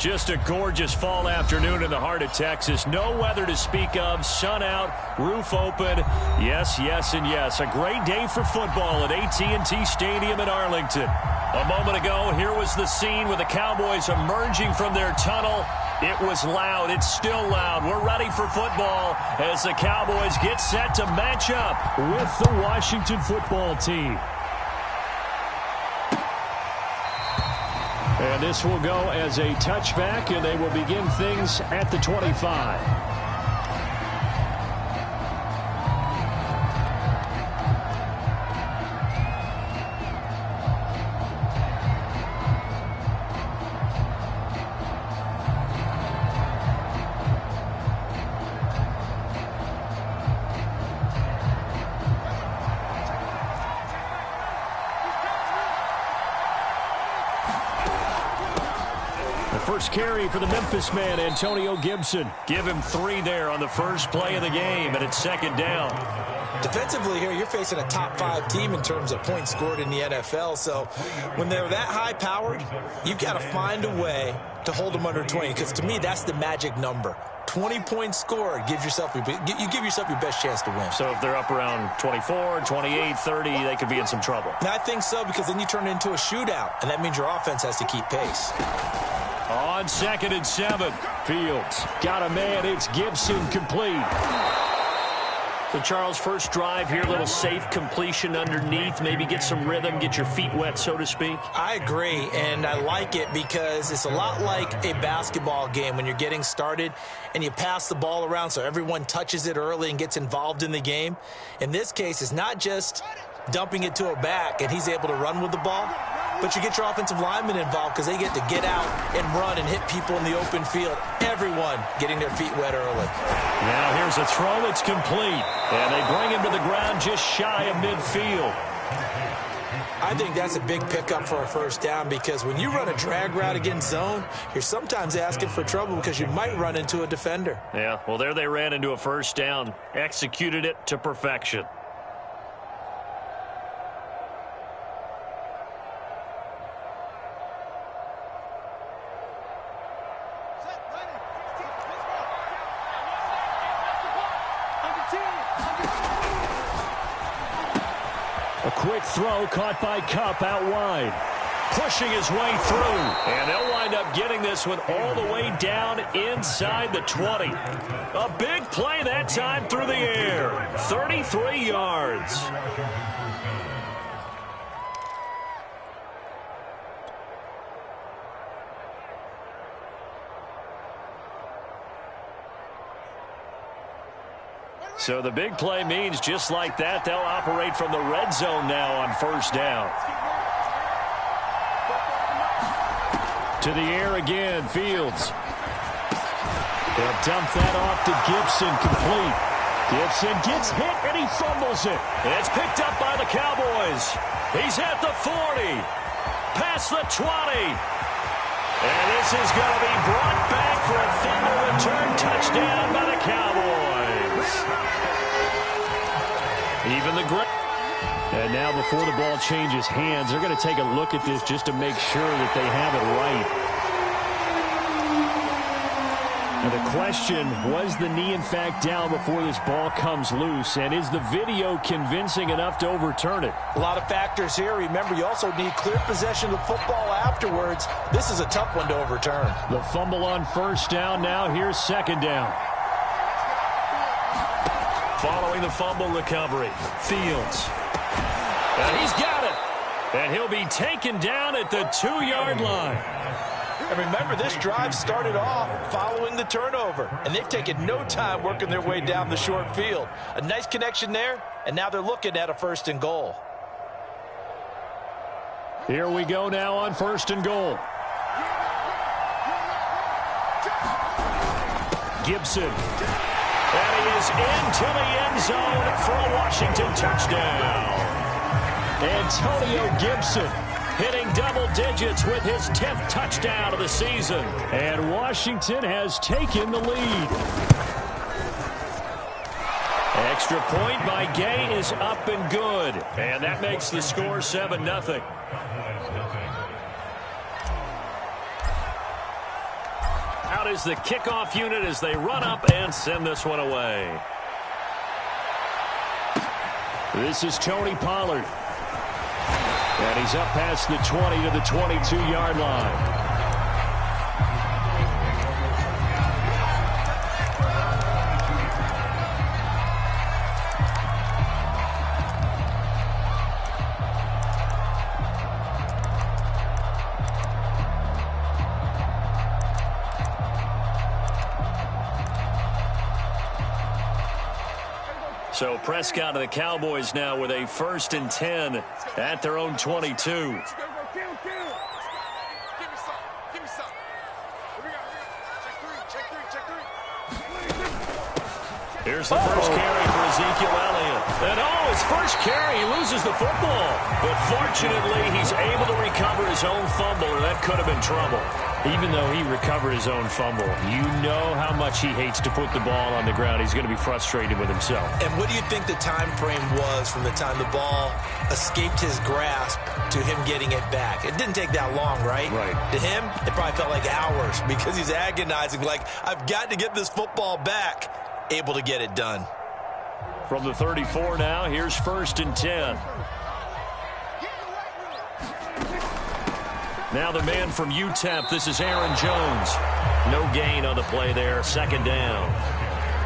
Just a gorgeous fall afternoon in the heart of Texas. No weather to speak of. Sun out, roof open. Yes, yes, and yes. A great day for football at AT&T Stadium in Arlington. A moment ago, here was the scene with the Cowboys emerging from their tunnel. It was loud. It's still loud. We're ready for football as the Cowboys get set to match up with the Washington football team. And this will go as a touchback, and they will begin things at the 25. First carry for the Memphis man, Antonio Gibson. Give him 3 there on the first play of the game, and it's second down. Defensively here, you're facing a top 5 team in terms of points scored in the NFL. So when they're that high-powered, you've got to find a way to hold them under 20, because to me, that's the magic number. 20 points scored, you give yourself your best chance to win. So if they're up around 24, 28, 30, they could be in some trouble. And I think so, because then you turn it into a shootout, and that means your offense has to keep pace. On 2nd and 7, Fields got a man. It's Gibson complete. So, Charles, first drive here, a little safe completion underneath. Maybe get some rhythm, get your feet wet, so to speak. I agree, and I like it because it's a lot like a basketball game when you're getting started and you pass the ball around so everyone touches it early and gets involved in the game. In this case, it's not just dumping it to a back and he's able to run with the ball, but you get your offensive linemen involved because they get to get out and run and hit people in the open field. Everyone getting their feet wet early. Now here's a throw. It's complete. And they bring him to the ground just shy of midfield. I think that's a big pickup for a first down, because when you run a drag route against zone, you're sometimes asking for trouble because you might run into a defender. Yeah, well, there they ran into a first down. Executed it to perfection. A quick throw caught by Kupp out wide. Pushing his way through. And they'll wind up getting this one all the way down inside the 20. A big play that time through the air. 33 yards. So the big play means just like that, they'll operate from the red zone now on first down. To the air again, Fields. They'll dump that off to Gibson, complete. Gibson gets hit and he fumbles it. It's picked up by the Cowboys. He's at the 40. Past the 20. And this is going to be brought back for a fumble return touchdown by the Cowboys. Even the great. And now before the ball changes hands, they're going to take a look at this just to make sure that they have it right. And the question, was the knee in fact down before this ball comes loose? And is the video convincing enough to overturn it? A lot of factors here. Remember, you also need clear possession of the football afterwards. This is a tough one to overturn. The fumble on first down. Now here's second down. Following the fumble recovery, Fields. And he's got it. And he'll be taken down at the 2-yard line. And remember, this drive started off following the turnover, and they've taken no time working their way down the short field. A nice connection there, and now they're looking at a 1st and goal. Here we go now on 1st and goal. Gibson. And he is into the end zone for a Washington touchdown. Antonio Gibson hitting double digits with his 10th touchdown of the season. And Washington has taken the lead. Extra point by Gay is up and good. And that makes the score 7-0. out is the kickoff unit as they run up and send this one away. This is Tony Pollard. And he's up past the 20 to the 22-yard line. So Prescott of the Cowboys now with a 1st and 10 at their own 22. Here's the first carry for Ezekiel Elliott. And his first carry, he loses the football. But fortunately, he's able to recover his own fumble, or that could have been trouble. Even though he recovered his own fumble, you know how much he hates to put the ball on the ground. He's going to be frustrated with himself. And what do you think the time frame was from the time the ball escaped his grasp to him getting it back? It didn't take that long, right? Right. To him, it probably felt like hours because he's agonizing, like, I've got to get this football back. Able to get it done. From the 34 now, here's 1st and 10. Now the man from UTEP, this is Aaron Jones. No gain on the play there, 2nd down.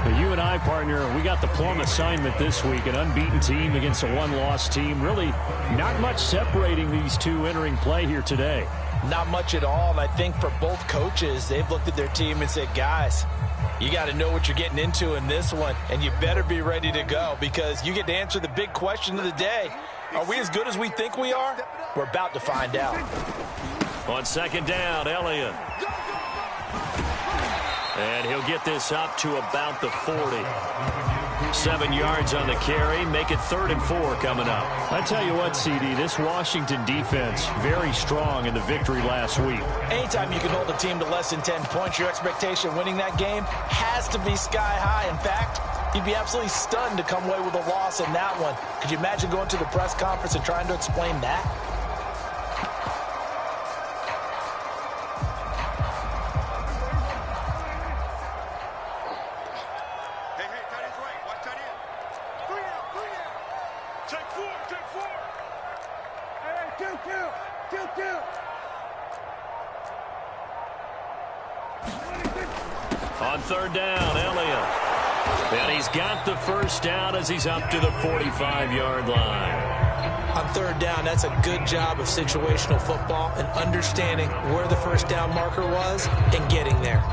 The you and I, partner, we got the plum assignment this week, an unbeaten team against a one-loss team. Really not much separating these two entering play here today. Not much at all, and I think for both coaches, they've looked at their team and said, guys, you got to know what you're getting into in this one, and you better be ready to go because you get to answer the big question of the day. Are we as good as we think we are? We're about to find out. On 2nd down, Elliott. And he'll get this up to about the 40. 7 yards on the carry. Make it 3rd and 4 coming up. I tell you what, CD, this Washington defense, very strong in the victory last week. Anytime you can hold a team to less than 10 points, your expectation of winning that game has to be sky high. In fact, you'd be absolutely stunned to come away with a loss in that one. Could you imagine going to the press conference and trying to explain that? On 3rd down, Elliott. And he's got the 1st down as he's up to the 45-yard line. On 3rd down, that's a good job of situational football and understanding where the 1st down marker was and getting there.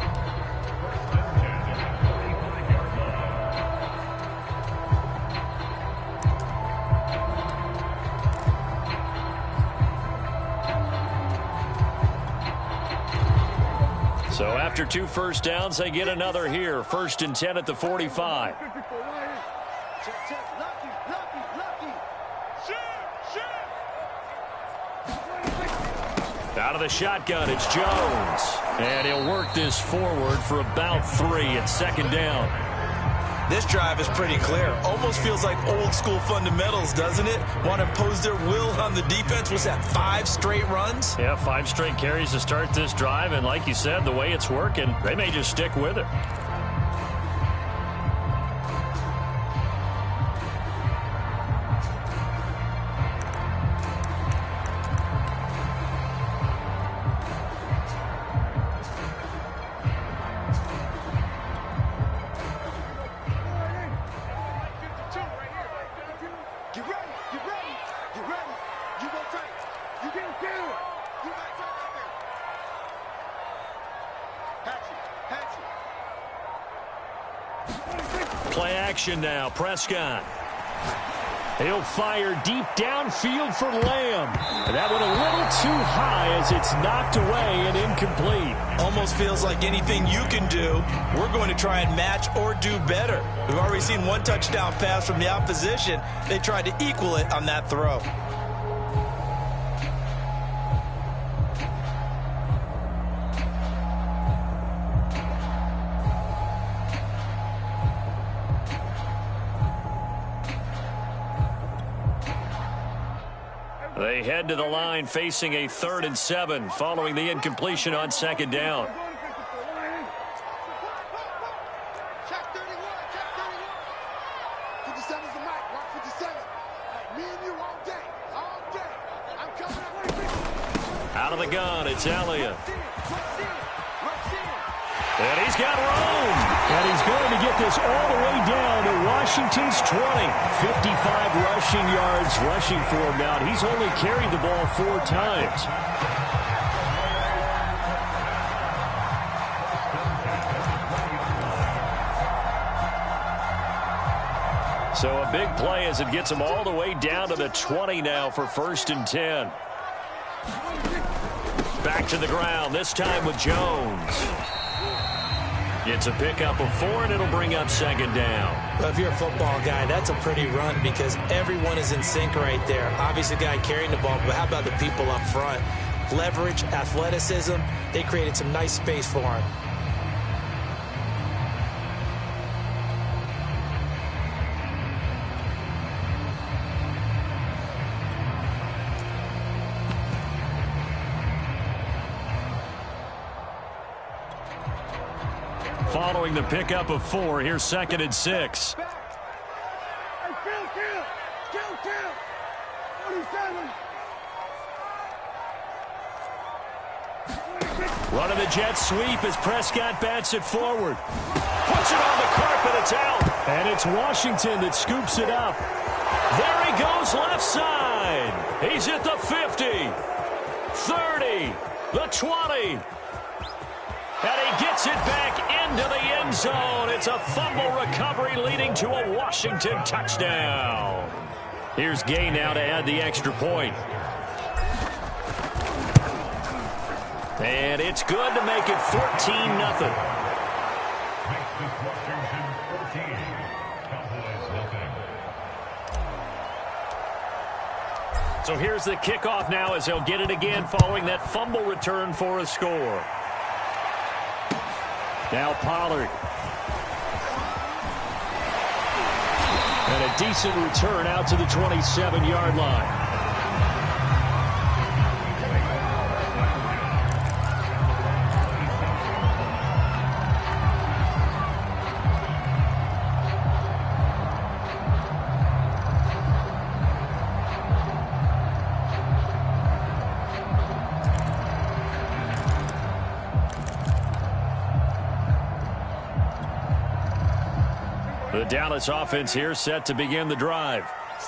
So after 2 first downs, they get another here. 1st and 10 at the 45. Out of the shotgun, it's Jones. And he'll work this forward for about 3 at 2nd down. This drive is pretty clear. Almost feels like old school fundamentals, doesn't it? Want to impose their will on the defense. Was that 5 straight runs? Yeah, 5 straight carries to start this drive. And like you said, the way it's working, they may just stick with it. Play action now. Prescott. He'll fire deep downfield for Lamb. That one a little too high as it's knocked away and incomplete. Almost feels like anything you can do, we're going to try and match or do better. We've already seen 1 touchdown pass from the opposition. They tried to equal it on that throw. They head to the line facing a 3rd and 7 following the incompletion on 2nd down. Out of the gun, it's Elliott. And he's got room. And he's going to get this all the way down to Washington's 20. 55 rushing yards rushing for him now. He's only carried the ball 4 times. So a big play as it gets him all the way down to the 20 now for 1st and 10. Back to the ground, this time with Jones. It's a pickup of 4, and it'll bring up 2nd down. Well, if you're a football guy, that's a pretty run because everyone is in sync right there. Obviously, the guy carrying the ball, but how about the people up front? Leverage, athleticism, they created some nice space for him. Following the pickup of 4, here's 2nd and 6. Running the jet sweep as Prescott bats it forward. Puts it on the carpet, it's out. And it's Washington that scoops it up. There he goes left side. He's at the 50, 30, the 20. And he gets it back into the end zone. It's a fumble recovery leading to a Washington touchdown. Here's Gay now to add the extra point. And it's good to make it 14-0. So here's the kickoff now as they'll get it again following that fumble return for a score. Now Pollard. And a decent return out to the 27-yard line. The Dallas offense here set to begin the drive.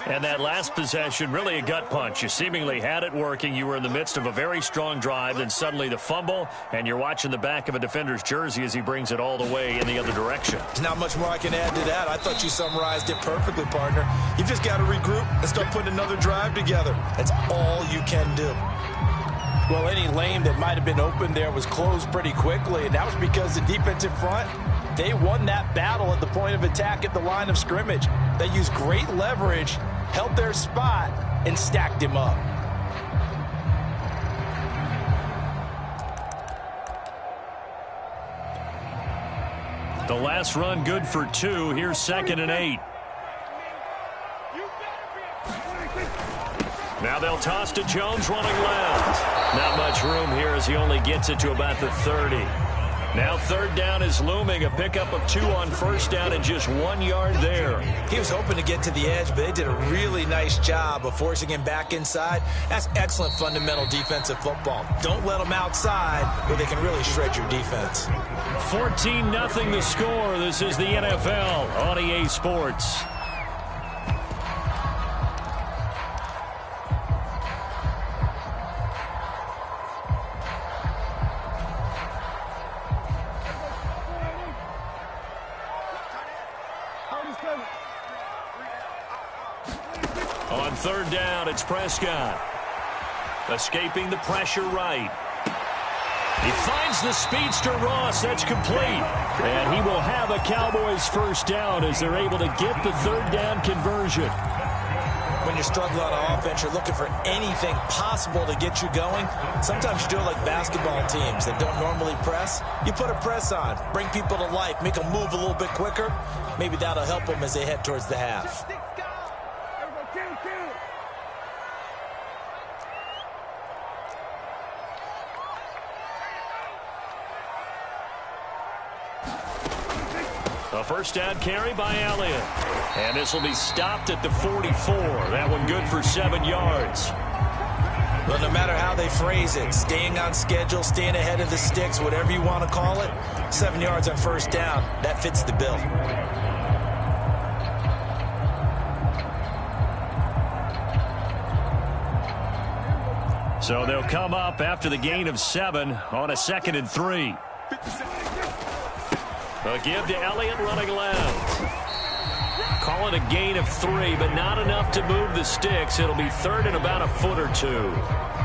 And that last possession, really a gut punch. You seemingly had it working. You were in the midst of a very strong drive. Then suddenly the fumble, and you're watching the back of a defender's jersey as he brings it all the way in the other direction. There's not much more I can add to that. I thought you summarized it perfectly, partner. You've just got to regroup and start putting another drive together. That's all you can do. Well, any lane that might have been open there was closed pretty quickly, and that was because the defensive front, they won that battle at the point of attack at the line of scrimmage. They used great leverage, held their spot, and stacked him up. The last run good for 2. Here's 2nd and 8. Now they'll toss to Jones running left. Not much room here as he only gets it to about the 30. Now 3rd down is looming. A pickup of 2 on 1st down and just 1 yard there. He was hoping to get to the edge, but they did a really nice job of forcing him back inside. That's excellent fundamental defensive football. Don't let them outside where they can really shred your defense. 14-0 the score. This is the NFL on EA Sports. On 3rd down, it's Prescott. Escaping the pressure right. He finds the speedster Ross. That's complete. And he will have a Cowboys 1st down as they're able to get the 3rd down conversion. When you're struggling on offense, you're looking for anything possible to get you going. Sometimes you do it like basketball teams that don't normally press. You put a press on, bring people to life, make them move a little bit quicker. Maybe that'll help them as they head towards the half. A 1st down carry by Elliott. And this will be stopped at the 44. That one good for 7 yards. Well, no matter how they phrase it, staying on schedule, staying ahead of the sticks, whatever you want to call it, 7 yards on first down, that fits the bill. So they'll come up after the gain of 7 on a 2nd and 3. A give to Elliott running left. Call it a gain of 3, but not enough to move the sticks. It'll be 3rd and about a foot or 2.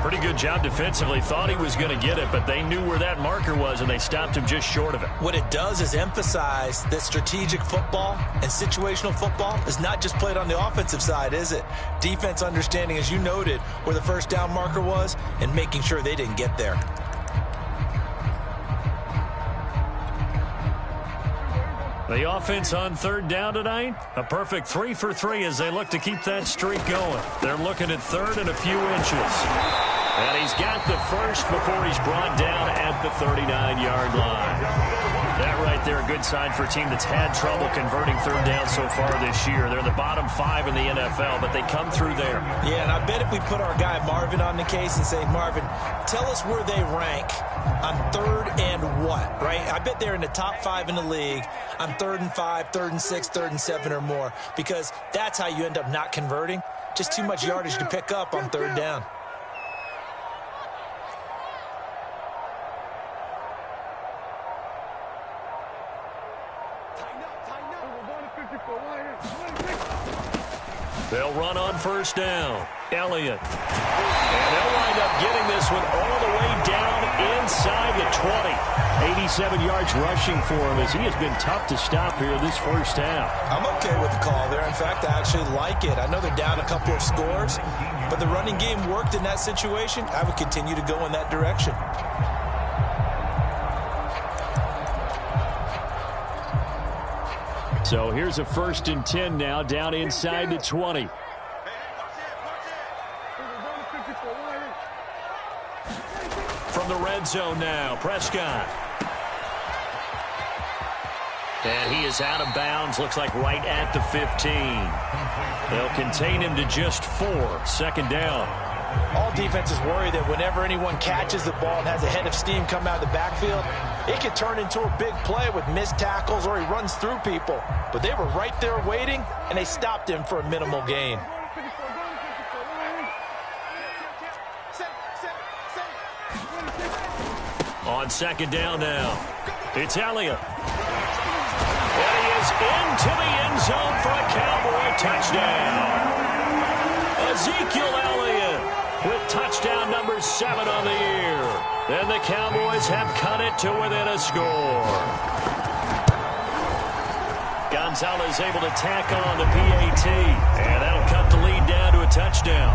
Pretty good job defensively. Thought he was going to get it, but they knew where that marker was, and they stopped him just short of it. What it does is emphasize that strategic football and situational football is not just played on the offensive side, is it? Defense understanding, as you noted, where the first down marker was and making sure they didn't get there. The offense on 3rd down tonight, a perfect 3 for 3 as they look to keep that streak going. They're looking at 3rd and a few inches. And he's got the first before he's brought down at the 39-yard line. That right there, a good sign for a team that's had trouble converting 3rd down so far this year. They're the bottom 5 in the NFL, but they come through there. Yeah, and I bet if we put our guy Marvin on the case and say, Marvin, tell us where they rank on 3rd and what, right? I bet they're in the top 5 in the league on 3rd and 5, 3rd and 6, 3rd and 7 or more, because that's how you end up not converting. Just too much yardage to pick up on 3rd down. They'll run on first down. Elliott. And they'll wind up getting this one all the way down inside the 20. 87 yards rushing for him as he has been tough to stop here this first half. I'm okay with the call there. In fact, I actually like it. I know they're down a couple of scores, but the running game worked in that situation. I would continue to go in that direction. So here's a 1st and 10 now, down inside the 20. From the red zone now, Prescott. And he is out of bounds, looks like right at the 15. They'll contain him to just 4, 2nd down. All defenses worry that whenever anyone catches the ball and has a head of steam come out of the backfield, it could turn into a big play with missed tackles or he runs through people. But they were right there waiting, and they stopped him for a minimal gain. On 2nd down now, it's Elliott. And he is into the end zone for a Cowboy touchdown. Ezekiel Elliott with touchdown number 7 on the year. And the Cowboys have cut it to within a score. Gonzalez able to tack on the PAT. And that'll cut the lead down to a touchdown.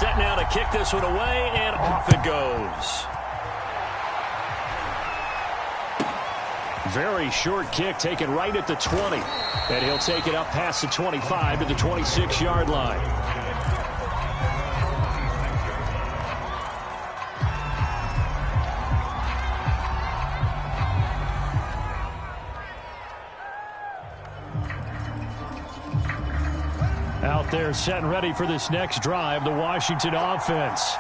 Set now to kick this one away, and off it goes. Very short kick taken right at the 20. And he'll take it up past the 25 to the 26-yard line. Out there set and ready for this next drive, the Washington offense.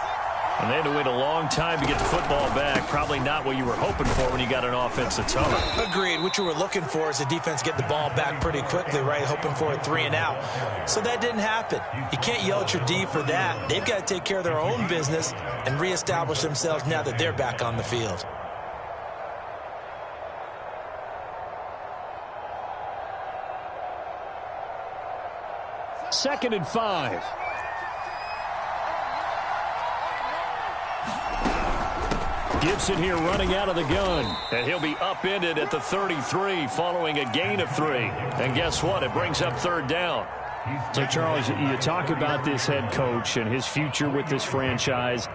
And they had to wait a long time to get the football back. Probably not what you were hoping for when you got an offense that's hungry. Agreed. What you were looking for is the defense get the ball back pretty quickly, right? Hoping for a 3 and out. So that didn't happen. You can't yell at your D for that. They've got to take care of their own business and reestablish themselves now that they're back on the field. Second and 5. Gibson here running out of the gun. And he'll be upended at the 33 following a gain of 3. And guess what? It brings up 3rd down. So, Charles, you talk about this head coach and his future with this franchise.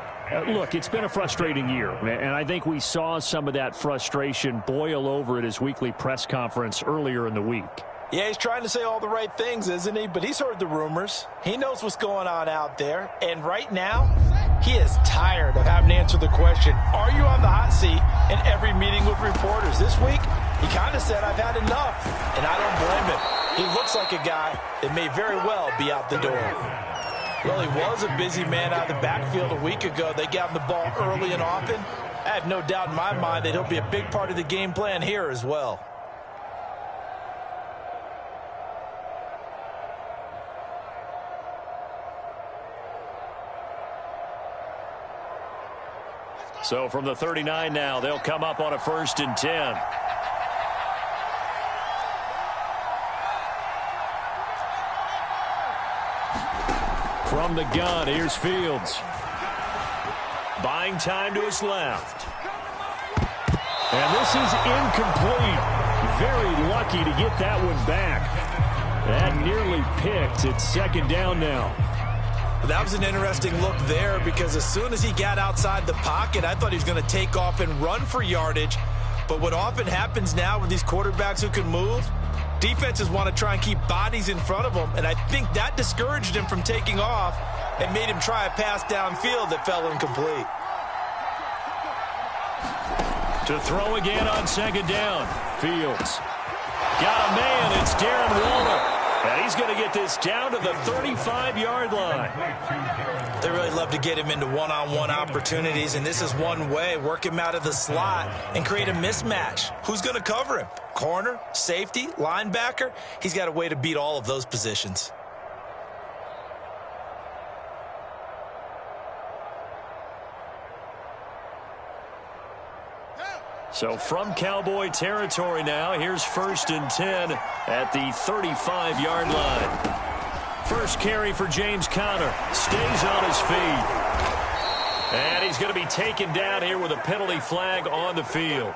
Look, it's been a frustrating year, and I think we saw some of that frustration boil over at his weekly press conference earlier in the week. Yeah, he's trying to say all the right things, isn't he? But he's heard the rumors. He knows what's going on out there. And right now, he is tired of having to answer the question, are you on the hot seat in every meeting with reporters? This week, He kind of said, I've had enough, and I don't blame him. He looks like a guy that may very well be out the door. Well, he was a busy man out of the backfield a week ago. They got him the ball early and often. I have no doubt in my mind that he'll be a big part of the game plan here as well. So from the 39 now, they'll come up on a 1st and 10. From the gun, here's Fields. Buying time to his left. And this is incomplete. Very lucky to get that one back. That nearly picked. It's 2nd down now. That was an interesting look there because as soon as he got outside the pocket, I thought he was going to take off and run for yardage. But what often happens now with these quarterbacks who can move, defenses want to try and keep bodies in front of them, and I think that discouraged him from taking off and made him try a pass downfield that fell incomplete. To throw again on 2nd down. Fields. Got a man. It's Darren Waller. And he's going to get this down to the 35-yard line. They really love to get him into one-on-one opportunities, and this is one way. Work him out of the slot and create a mismatch. Who's going to cover him? Corner, safety, linebacker? He's got a way to beat all of those positions. So from Cowboy territory now, here's 1st and 10 at the 35-yard line. First carry for James Conner. Stays on his feet. And he's going to be taken down here with a penalty flag on the field.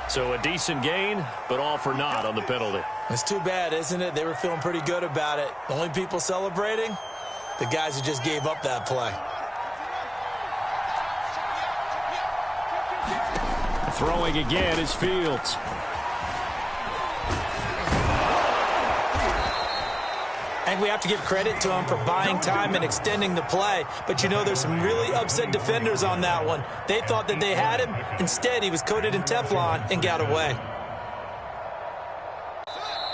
So a decent gain, but all for naught on the penalty. It's too bad, isn't it? They were feeling pretty good about it. The only people celebrating, the guys who just gave up that play. Throwing again is Fields. And we have to give credit to him for buying time and extending the play. But, you know, there's some really upset defenders on that one. They thought that they had him. Instead, he was coated in Teflon and got away.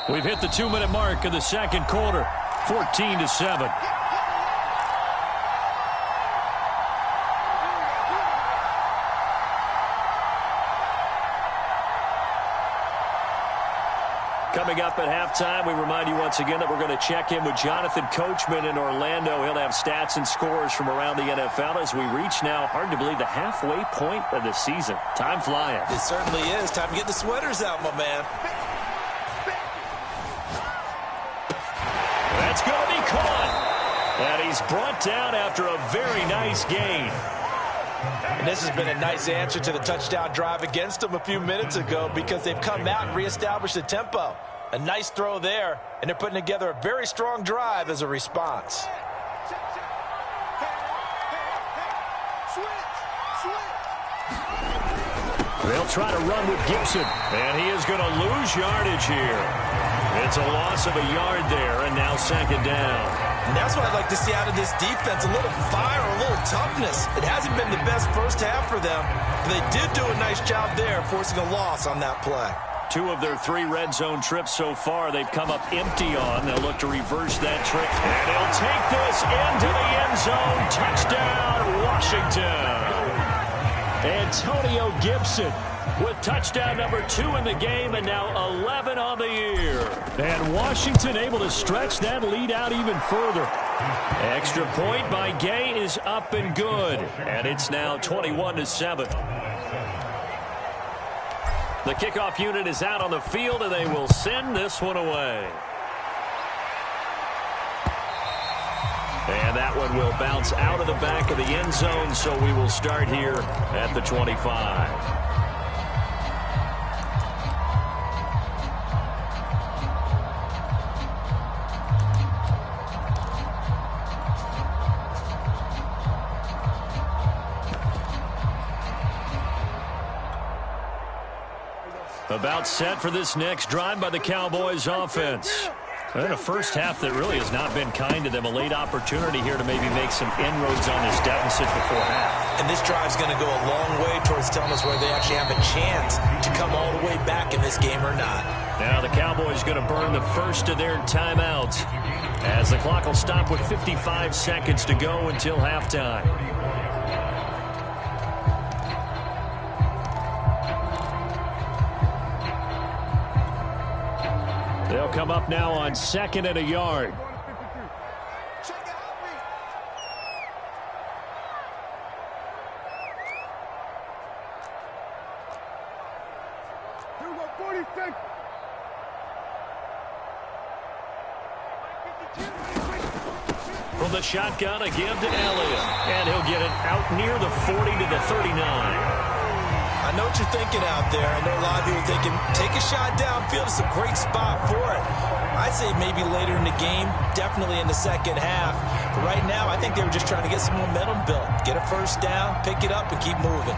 We've hit the 2-minute mark of the 2nd quarter, 14-7. Coming up at halftime, we remind you once again that we're going to check in with Jonathan Coachman in Orlando. He'll have stats and scores from around the NFL as we reach now, hard to believe, the halfway point of the season. Time flying. It certainly is. Time to get the sweaters out, my man. That's going to be caught. And he's brought down after a very nice gain. And this has been a nice answer to the touchdown drive against them a few minutes ago because they've come out and reestablished the tempo. A nice throw there, and they're putting together a very strong drive as a response. They'll try to run with Gibson, and he is going to lose yardage here. It's a loss of a yard there, and now 2nd down. And that's what I'd like to see out of this defense, a little fire, a little toughness. It hasn't been the best first half for them, but they did do a nice job there, forcing a loss on that play. 2 of their 3 red zone trips so far, they've come up empty on. They'll look to reverse that trick. And he'll take this into the end zone. Touchdown, Washington. Antonio Gibson with touchdown number 2 in the game and now 11 on the year. And Washington able to stretch that lead out even further. Extra point by Gay is up and good. And it's now 21-7. The kickoff unit is out on the field, and they will send this one away. And that one will bounce out of the back of the end zone, so we will start here at the 25. About set for this next drive by the Cowboys offense. And a first half that really has not been kind to them. A late opportunity here to maybe make some inroads on this deficit before half. And this drive's going to go a long way towards telling us whether they actually have a chance to come all the way back in this game or not. Now the Cowboys going to burn the first of their timeouts as the clock will stop with 55 seconds to go until halftime. They'll come up now on 2nd and a yard. From the shotgun, a give to Elliott. And he'll get it out near the 40 to the 39. I know what you're thinking out there. I know a lot of you are thinking, take a shot downfield. It's a great spot for it. I'd say maybe later in the game, definitely in the second half. But right now, I think they were just trying to get some momentum built. Get a first down, pick it up, and keep moving.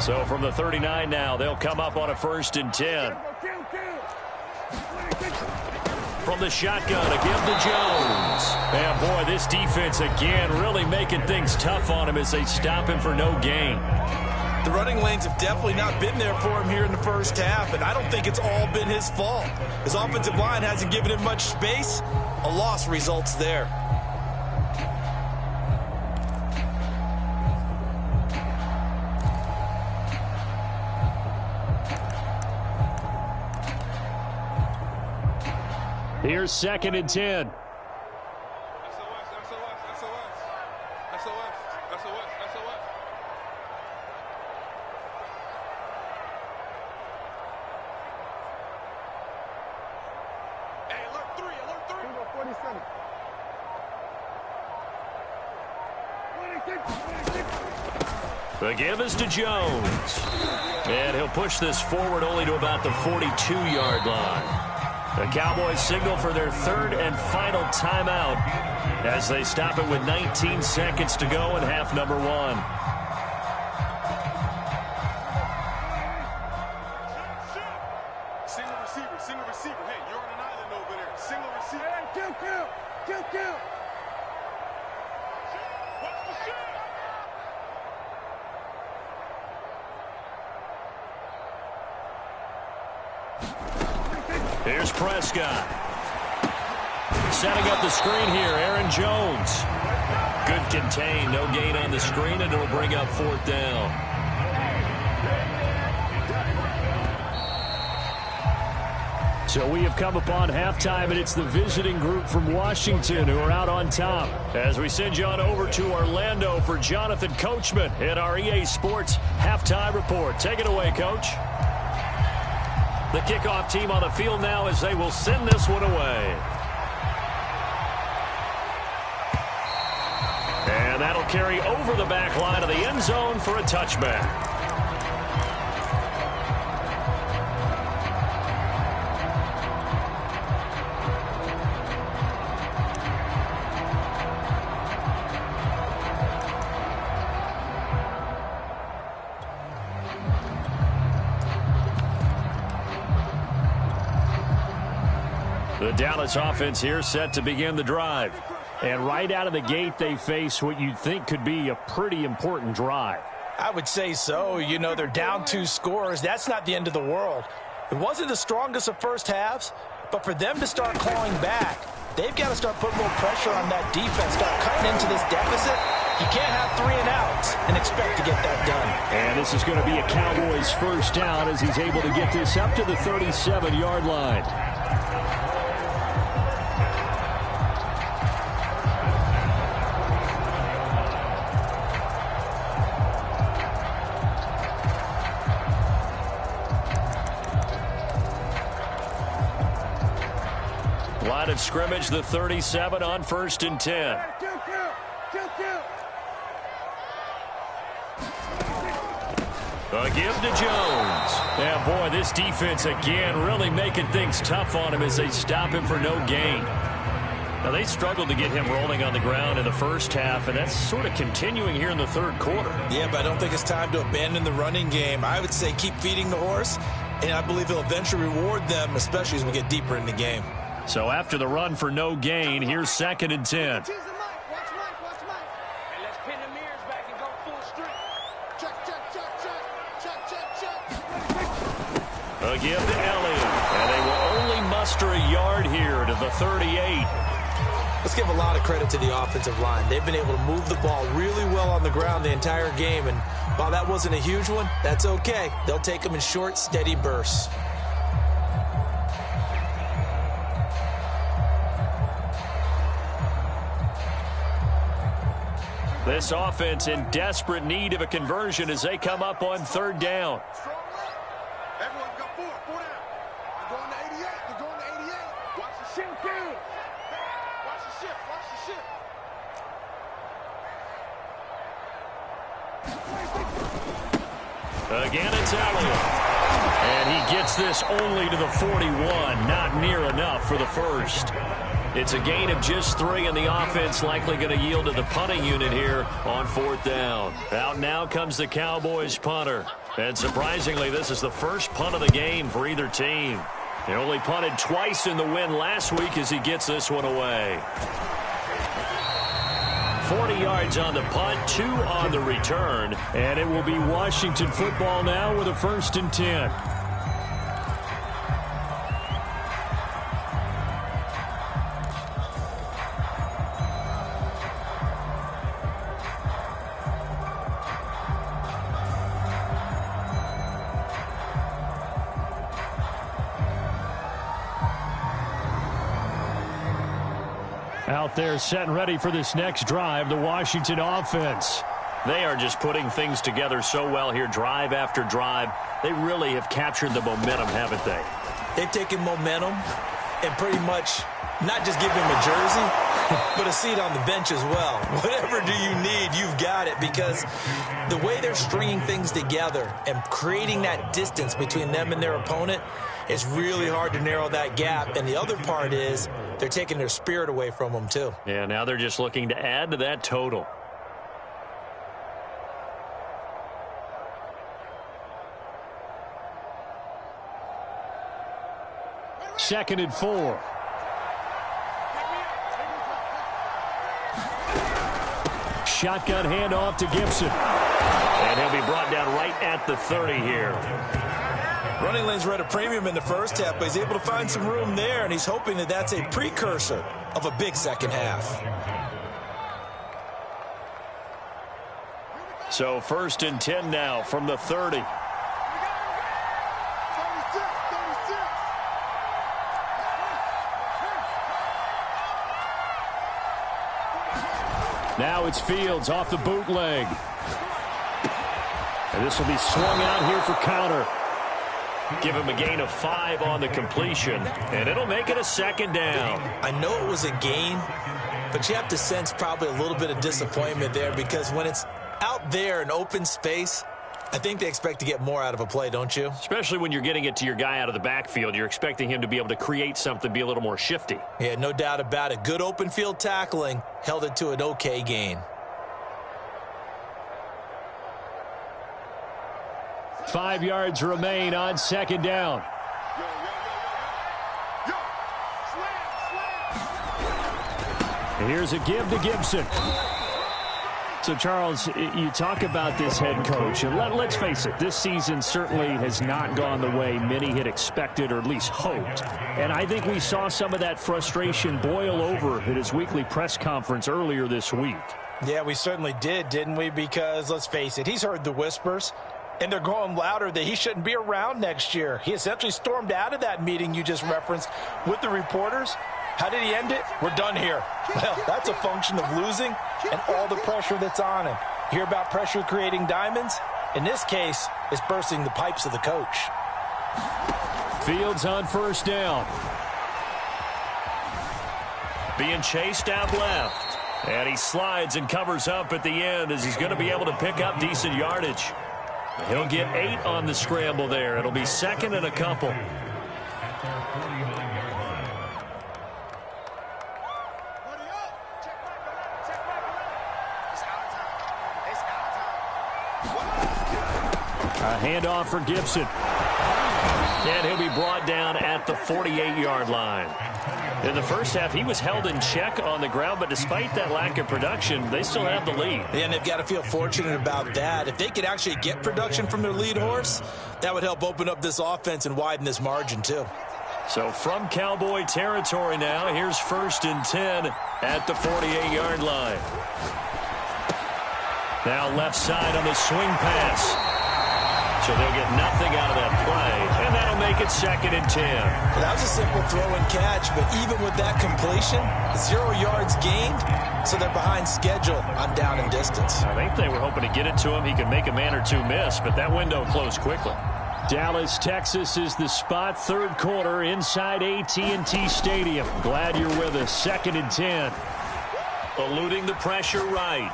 So from the 39 now, they'll come up on a 1st and 10. From the shotgun, a give to Jones. And boy, this defense again really making things tough on him as they stop him for no gain. The running lanes have definitely not been there for him here in the first half, and I don't think it's all been his fault. His offensive line hasn't given him much space. A loss results there. Here's 2nd and 10. The give is to Jones. And he'll push this forward only to about the 42-yard line. The Cowboys signal for their 3rd and final timeout as they stop it with 19 seconds to go in half number 1. Single receiver. Hey, you're on an island over there. Single receiver. Hey, kill. What's the shot? Here's Prescott. Setting up the screen here, Aaron Jones. Good contain, no gain on the screen, and it'll bring up 4th down. So we have come upon halftime, and it's the visiting group from Washington who are out on top. As we send you on over to Orlando for Jonathan Coachman in our EA Sports Halftime Report. Take it away, Coach. The kickoff team on the field now as they will send this one away. And that'll carry over the back line of the end zone for a touchback. The Dallas offense here set to begin the drive. And right out of the gate, they face what you'd think could be a pretty important drive. I would say so. You know, they're down 2 scores. That's not the end of the world. It wasn't the strongest of first halves, but for them to start clawing back, they've got to start putting a little pressure on that defense, start cutting into this deficit. You can't have 3 and outs and expect to get that done. And this is going to be a Cowboys first down as he's able to get this up to the 37-yard line. Line of scrimmage, the 37 on 1st and 10. A give to Jones. And boy, this defense again really making things tough on him as they stop him for no gain. Now, they struggled to get him rolling on the ground in the first half, and that's sort of continuing here in the 3rd quarter. Yeah, but I don't think it's time to abandon the running game. I would say keep feeding the horse and I believe he'll eventually reward them, especially as we get deeper in the game. So after the run for no gain, here's 2nd and 10. A give to Elliott, and they will only muster a yard here to the 38. Let's give a lot of credit to the offensive line. They've been able to move the ball really well on the ground the entire game, and while that wasn't a huge one, that's okay. They'll take them in short, steady bursts. This offense in desperate need of a conversion as they come up on 3rd down. Everyone's got 4 down. They're going to 88. They're going to 88. Watch the shift, dude. Watch the shift. Watch the shift. Again, it's Elliott. And he gets this only to the 41. Not near enough for the first. It's a gain of just 3, and the offense likely going to yield to the punting unit here on 4th down. Out now comes the Cowboys punter. And surprisingly, this is the first punt of the game for either team. He only punted twice in the win last week as he gets this one away. 40 yards on the punt, 2 on the return. And it will be Washington football now with a 1st and 10. Out there set and ready for this next drive, the Washington offense. They are just putting things together so well here, drive after drive. They really have captured the momentum, haven't they? They've taken momentum and pretty much not just give him a jersey, but a seat on the bench as well. Whatever do you need, you've got it, because the way they're stringing things together and creating that distance between them and their opponent, it's really hard to narrow that gap. And the other part is they're taking their spirit away from them, too. Yeah, now they're just looking to add to that total. Second and 4. Shotgun handoff to Gibson. And he'll be brought down right at the 30 here. Running lanes were at a premium in the first half, but he's able to find some room there, and he's hoping that that's a precursor of a big second half. So 1st and 10 now from the 30. Now it's Fields off the bootleg. And this will be swung out here for counter. Give him a gain of 5 on the completion, and it'll make it a 2nd down. I know it was a gain, but you have to sense probably a little bit of disappointment there, because when it's out there in open space, I think they expect to get more out of a play, don't you? Especially when you're getting it to your guy out of the backfield. You're expecting him to be able to create something, be a little more shifty. Yeah, no doubt about it. Good open field tackling held it to an okay gain. 5 yards remain on 2nd down. Here's a give to Gibson. So, Charles, you talk about this head coach, and let's face it, this season certainly has not gone the way many had expected or at least hoped. And I think we saw some of that frustration boil over at his weekly press conference earlier this week. Yeah, we certainly did, didn't we? Because, let's face it, he's heard the whispers, and they're going louder that he shouldn't be around next year. He essentially stormed out of that meeting you just referenced with the reporters. How did he end it? We're done here. Well, that's a function of losing and all the pressure that's on him. You hear about pressure creating diamonds? In this case, it's bursting the pipes of the coach. Fields on 1st down. Being chased out left. And he slides and covers up at the end as he's going to be able to pick up decent yardage. He'll get 8 on the scramble there. It'll be 2nd and a couple. A handoff for Gibson. And he'll be brought down at the 48-yard line. In the first half, he was held in check on the ground, but despite that lack of production, they still have the lead. And they've got to feel fortunate about that. If they could actually get production from their lead horse, that would help open up this offense and widen this margin, too. So from Cowboy territory now, here's 1st and 10 at the 48-yard line. Now left side on the swing pass. So they'll get nothing out of that play, and that'll make it 2nd and 10. Well, that was a simple throw and catch, but even with that completion, 0 yards gained, so they're behind schedule on down and distance. I think they were hoping to get it to him. He could make a man or two miss, but that window closed quickly. Dallas, Texas is the spot. 3rd quarter inside AT&T Stadium. Glad you're with us. 2nd and 10. Eluding the pressure right.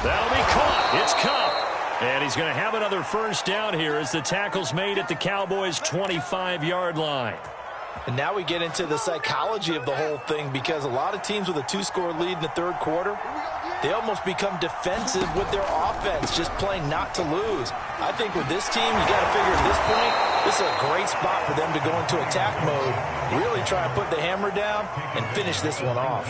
That'll be caught. It's Cup. And he's going to have another 1st down here as the tackle's made at the Cowboys' 25-yard line. And now we get into the psychology of the whole thing, because a lot of teams with a 2-score lead in the 3rd quarter, they almost become defensive with their offense, just playing not to lose. I think with this team, you got to figure at this point, this is a great spot for them to go into attack mode, really try and put the hammer down and finish this one off.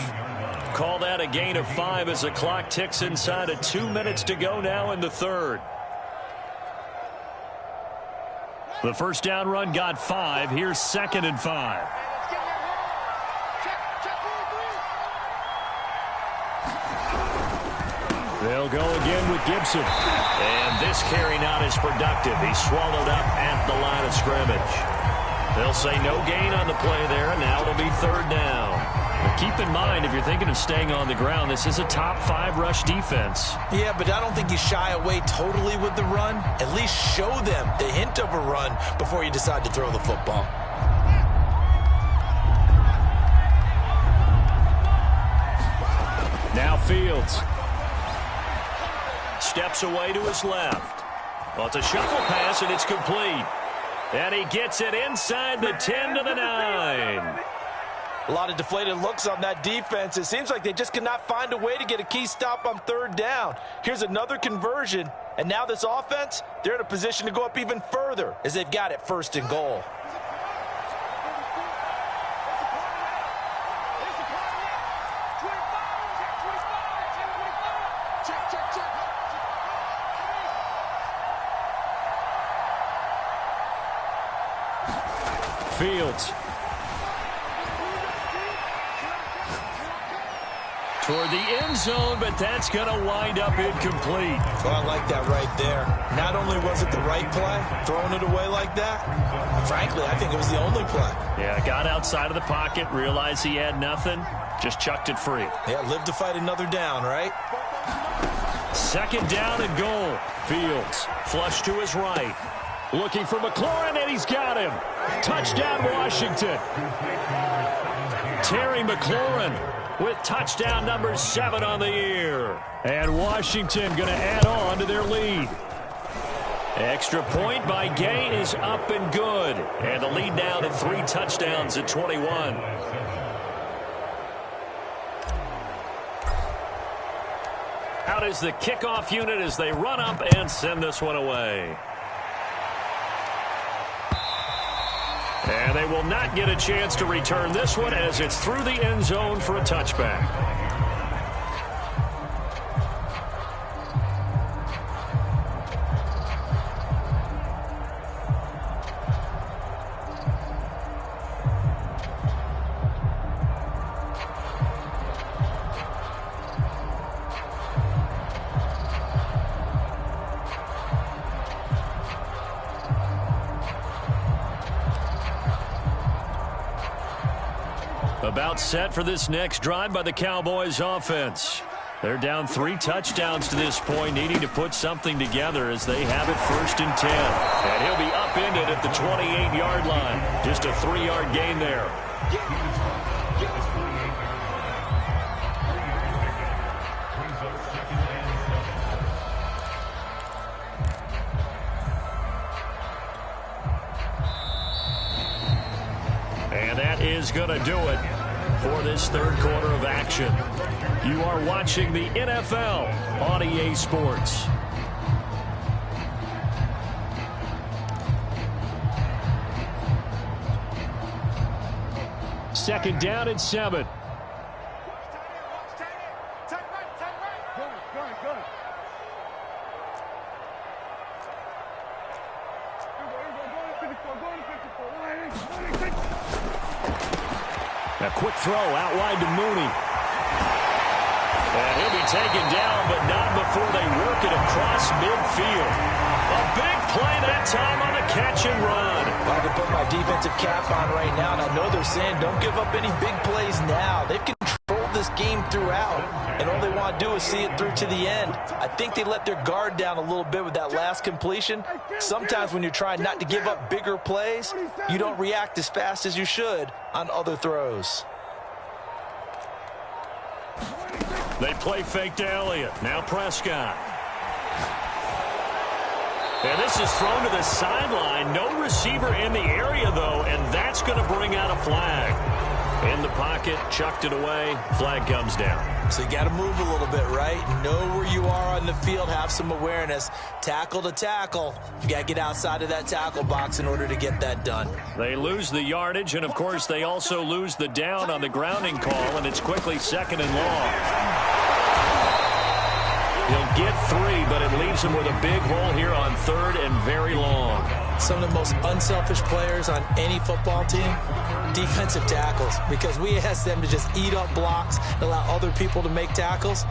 Call that a gain of 5 as the clock ticks inside of 2 minutes to go now in the 3rd. The 1st down run got 5. Here's 2nd and 5. They'll go again with Gibson. And this carry not as productive. He's swallowed up at the line of scrimmage. They'll say no gain on the play there, and now it'll be 3rd down. But keep in mind, if you're thinking of staying on the ground, this is a top 5 rush defense. Yeah, but I don't think you shy away totally with the run. At least show them the hint of a run before you decide to throw the football. Now Fields. Steps away to his left. Well, it's a shuffle pass, and it's complete. And he gets it inside the 10 to the 9. A lot of deflated looks on that defense. It seems like they just cannot find a way to get a key stop on 3rd down. Here's another conversion, and now this offense, they're in a position to go up even further as they've got it 1st and goal. Fields. Toward the end zone, but that's going to wind up incomplete. Well, I like that right there. Not only was it the right play, throwing it away like that, frankly, I think it was the only play. Yeah, got outside of the pocket, realized he had nothing, just chucked it free. Yeah, live to fight another down, right? 2nd down and goal. Fields flush to his right. Looking for McLaurin, and he's got him. Touchdown, Washington. Terry McLaurin with touchdown number 7 on the year. And Washington going to add on to their lead. Extra point by Gay is up and good. And the lead now to 3 touchdowns at 21. Out is the kickoff unit as they run up and send this one away. And they will not get a chance to return this one as it's through the end zone for a touchback. About set for this next drive by the Cowboys offense. They're down 3 touchdowns to this point, needing to put something together as they have it 1st and 10. And he'll be upended at the 28-yard line. Just a 3-yard gain there. And that is going to do it for this 3rd quarter of action. You are watching the NFL on EA Sports. second down and 7. A quick throw out wide to Mooney. And he'll be taken down, but not before they work it across midfield. A big play that time on the catch and run. I can put my defensive cap on right now, and I know they're saying don't give up any big plays now. They've controlled this game throughout, and all they want to do is see it through to the end. I think they let their guard down a little bit with that last completion. Sometimes when you're trying not to give up bigger plays, you don't react as fast as you should on other throws. They play fake to Elliott. Now Prescott. And this is thrown to the sideline. No receiver in the area, though, and that's going to bring out a flag. In the pocket, chucked it away. Flag comes down. So you got to move a little bit, right? Know where you are on the field. Have some awareness. Tackle to tackle. You got to get outside of that tackle box in order to get that done. They lose the yardage, and, of course, they also lose the down on the grounding call, and it's quickly 2nd and long. He'll get 3, but it leaves him with a big hole here on 3rd and very long. Some of the most unselfish players on any football team, defensive tackles, because we ask them to just eat up blocks and allow other people to make tackles.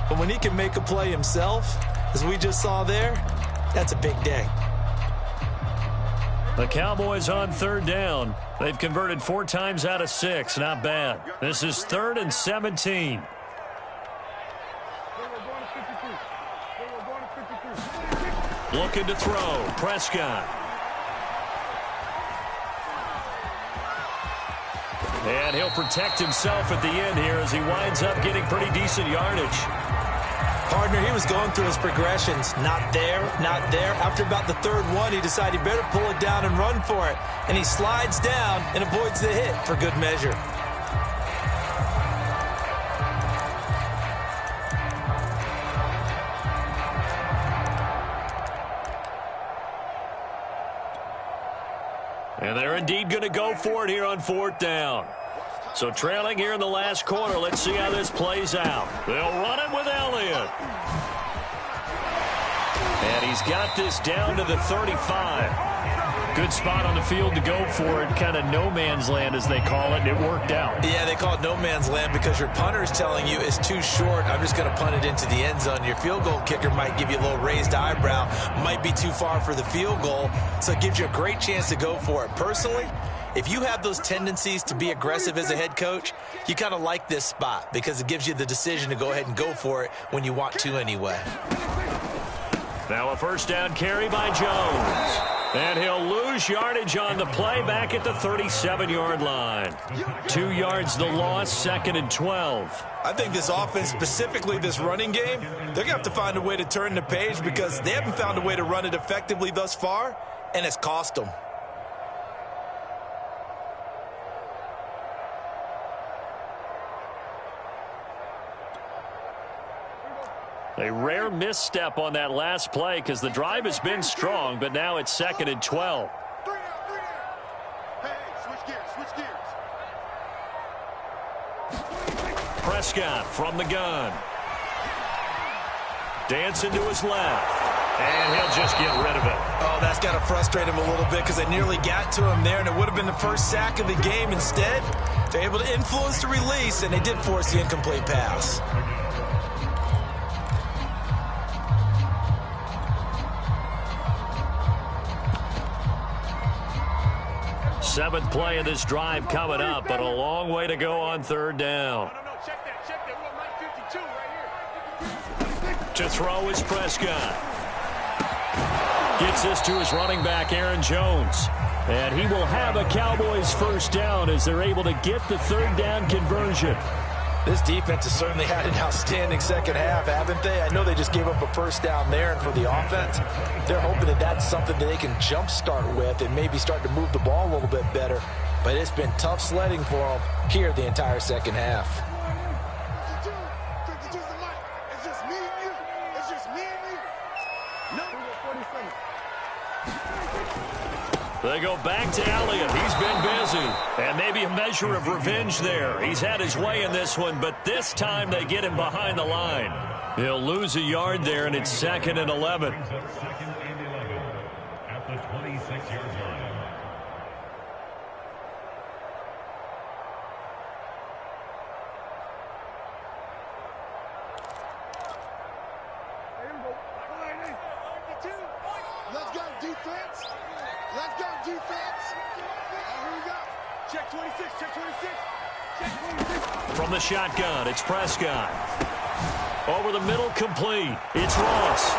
But when he can make a play himself, as we just saw there, that's a big day. The Cowboys on 3rd down. They've converted 4 times out of 6. Not bad. This is 3rd and 17. Looking to throw. Prescott. And he'll protect himself at the end here as he winds up getting pretty decent yardage. Partner, he was going through his progressions. Not there, not there. After about the 3rd one, he decided he better pull it down and run for it. And he slides down and avoids the hit for good measure. And they're indeed going to go for it here on 4th down. So trailing here in the last quarter, let's see how this plays out. They'll run it with Elliott. And he's got this down to the 35. Good spot on the field to go for it. Kind of no man's land, as they call it, and it worked out. Yeah, they call it no man's land because your punter's telling you it's too short. I'm just going to punt it into the end zone. Your field goal kicker might give you a little raised eyebrow. Might be too far for the field goal, so it gives you a great chance to go for it. Personally, if you have those tendencies to be aggressive as a head coach, you kind of like this spot because it gives you the decision to go ahead and go for it when you want to anyway. Now a 1st down carry by Jones. And he'll lose yardage on the play back at the 37-yard line. 2 yards the loss, 2nd and 12. I think this offense, specifically this running game, they're going to have to find a way to turn the page because they haven't found a way to run it effectively thus far, and it's cost them. A rare misstep on that last play because the drive has been strong, but now it's 2nd and 12. 3 down. Hey, switch gears. Prescott from the gun. Dancing to his left. And he'll just get rid of it. Oh, that's got to frustrate him a little bit because they nearly got to him there, and it would have been the first sack of the game. Instead, they're able to influence the release, and they did force the incomplete pass. 7th play of this drive coming up, but a long way to go on 3rd down. No, check that. We're on 52 right here. To throw is Prescott. Gets this to his running back, Aaron Jones. And he will have a Cowboys 1st down as they're able to get the 3rd down conversion. This defense has certainly had an outstanding second half, haven't they? I know they just gave up a 1st down there, and for the offense, they're hoping that that's something that they can jumpstart with and maybe start to move the ball a little bit better. But it's been tough sledding for them here the entire second half. 52's the mic. It's just me and you. It's just me and you. Number 47. They go back to Elliott. He's been busy. And maybe a measure of revenge there. He's had his way in this one, but this time they get him behind the line. He'll lose a yard there, and it's 2nd and 11. At the 26-yard line. Let's go, defense. Let's go, defense. Here we go. Check 26, check 26. Check 26. From the shotgun, it's Prescott. Over the middle, complete. It's Ross.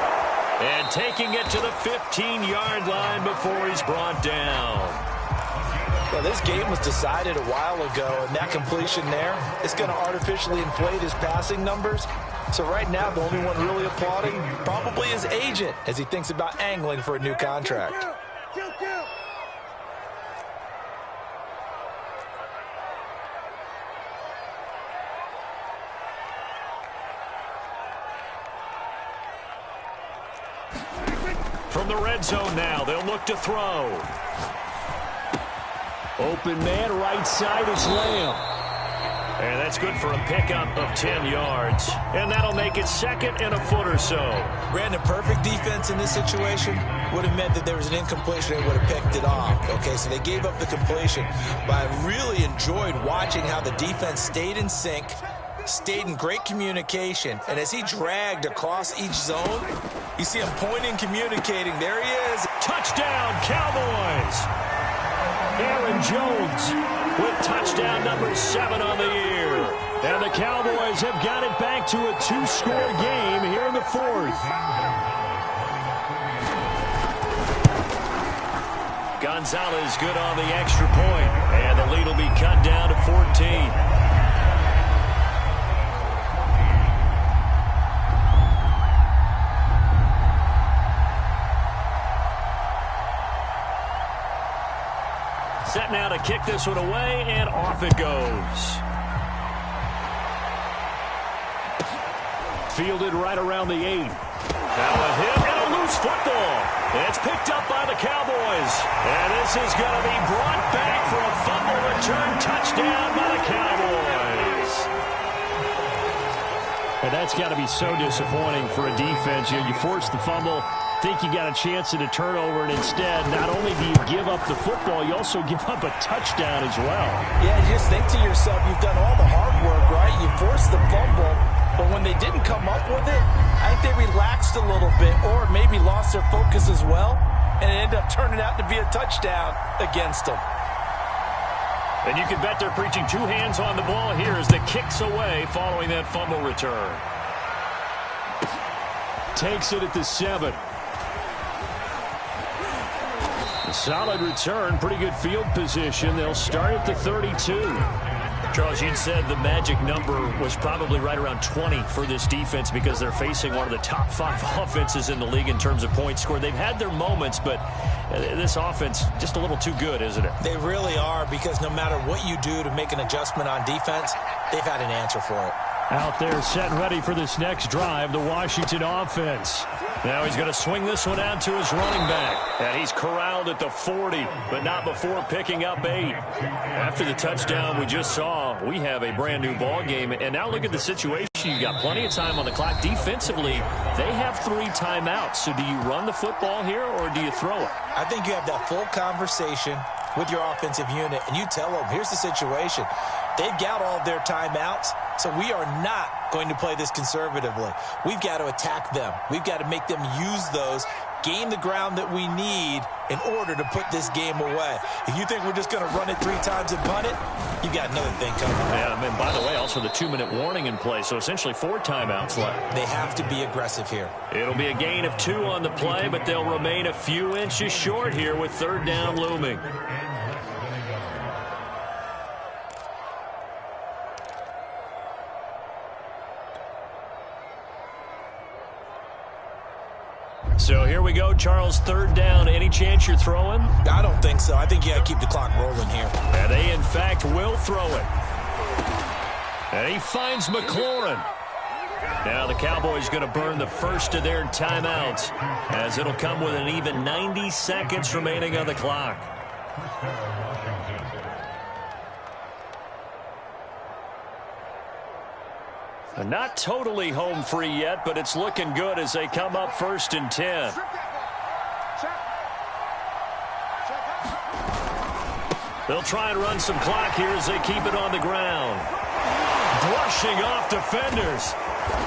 And taking it to the 15-yard line before he's brought down. Well, this game was decided a while ago, and that completion there is going to artificially inflate his passing numbers. So right now, the only one really applauding probably his agent as he thinks about angling for a new contract. Kill. From the red zone now, they'll look to throw. Open man, right side is Lamb. And that's good for a pickup of 10 yards. And that'll make it 2nd and a foot or so. Brandon, perfect defense in this situation would have meant that there was an incompletion. They would have picked it off. Okay, so they gave up the completion. But I really enjoyed watching how the defense stayed in sync, stayed in great communication. And as he dragged across each zone, you see him pointing, communicating. There he is. Touchdown, Cowboys! Aaron Jones with touchdown number 7 on the year. And the Cowboys have got it back to a 2-score game here in the 4th. Gonzalez good on the extra point. And the lead will be cut down to 14. Set now to kick this one away, and off it goes. Fielded right around the 8. Now a hit and a loose football. It's picked up by the Cowboys. And this is going to be brought back for a fumble return touchdown by the Cowboys. And that's got to be so disappointing for a defense. You force the fumble, think you got a chance at a turnover, and instead, not only do you give up the football, you also give up a touchdown as well. Yeah, you just think to yourself, you've done all the hard work, right? You forced the fumble, but when they didn't come up with it, I think they relaxed a little bit or maybe lost their focus as well, and it ended up turning out to be a touchdown against them. And you can bet they're preaching 2 hands on the ball here as the kick's away following that fumble return. Takes it at the 7. A solid return, pretty good field position. They'll start at the 32. Charles, you said the magic number was probably right around 20 for this defense because they're facing one of the top 5 offenses in the league in terms of points scored. They've had their moments, but this offense just a little too good, isn't it? They really are, because no matter what you do to make an adjustment on defense, they've had an answer for it. Out there set and ready for this next drive, the Washington offense. Now he's going to swing this one out to his running back. And he's corralled at the 40, but not before picking up 8. After the touchdown we just saw, we have a brand new ball game. And now look at the situation. You got plenty of time on the clock. Defensively, they have 3 timeouts. So do you run the football here or do you throw it? I think you have that full conversation with your offensive unit, and you tell them, here's the situation. They've got all of their timeouts, so we are not going to play this conservatively. We've got to attack them. We've got to make them use those, gain the ground that we need in order to put this game away. If you think we're just going to run it 3 times and punt it, you've got another thing coming. Yeah, and by the way, also the 2-minute warning in play, so essentially 4 timeouts left. They have to be aggressive here. It'll be a gain of 2 on the play, but they'll remain a few inches short here with 3rd down looming. So here we go, Charles, 3rd down. Any chance you're throwing? I don't think so. I think you got to keep the clock rolling here. And they, in fact, will throw it. And he finds McLaurin. Now the Cowboys going to burn the first of their timeouts as it'll come with an even 90 seconds remaining on the clock. Not totally home free yet, but it's looking good as they come up 1st and 10. They'll try and run some clock here as they keep it on the ground. Brushing off defenders.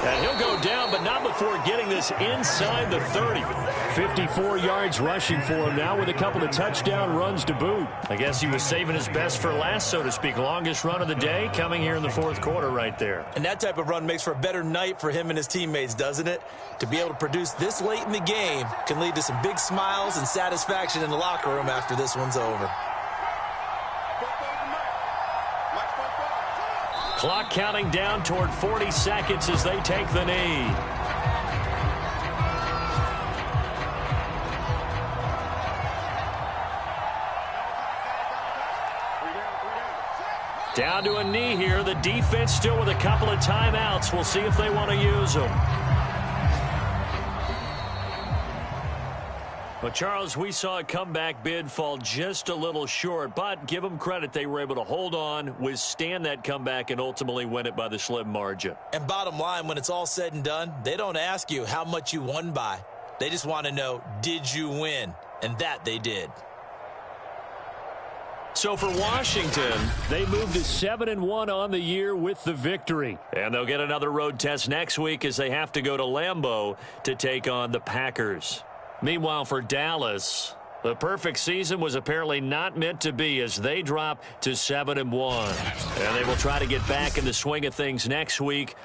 And he'll go down, but not before getting this inside the 30. 54 yards rushing for him now with a couple of touchdown runs to boot. I guess he was saving his best for last, so to speak. Longest run of the day coming here in the 4th quarter right there. And that type of run makes for a better night for him and his teammates, doesn't it? To be able to produce this late in the game can lead to some big smiles and satisfaction in the locker room after this one's over. Clock counting down toward 40 seconds as they take the knee. Down to a knee here. The defense still with a couple of timeouts. We'll see if they want to use them. Well, Charles, we saw a comeback bid fall just a little short, but give them credit. They were able to hold on, withstand that comeback, and ultimately win it by the slim margin. And bottom line, when it's all said and done, they don't ask you how much you won by. They just want to know, did you win? And that they did. So for Washington, they moved to 7-1 on the year with the victory. And they'll get another road test next week as they have to go to Lambeau to take on the Packers. Meanwhile, for Dallas, the perfect season was apparently not meant to be as they drop to 7-1. And they will try to get back in the swing of things next week